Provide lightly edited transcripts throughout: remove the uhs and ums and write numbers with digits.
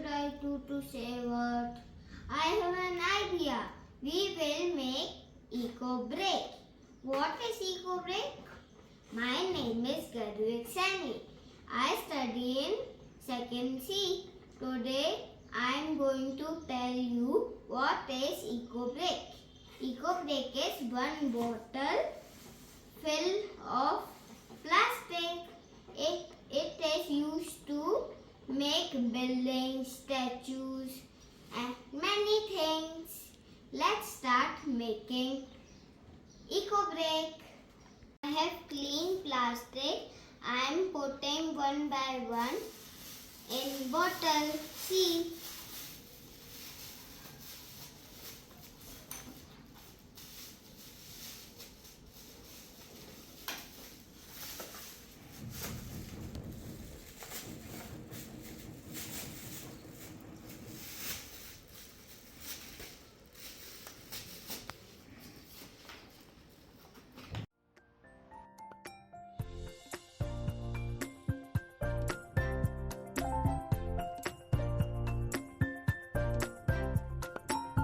should I do to save Earth? I have an idea. We will make Ecobrick. What is Ecobrick? My name is Ecobrick. I study in 2nd C. Today I am going to tell you what is Ecobrick. Ecobrick is one bottle filled of plastic. It is used to make buildings, statues and many things. Let's start making Ecobrick. I have clean plastic. I am putting one by one in bottle. See.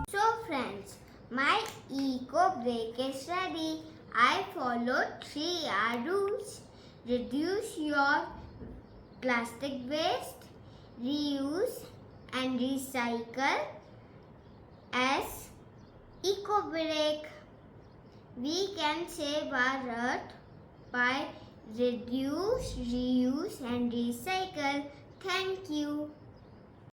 So friends, my Ecobrick is ready. I followed 3R rules. Reduce your plastic waste, reuse and recycle as Ecobrick. We can save our earth by reduce, reuse and recycle. Thank you.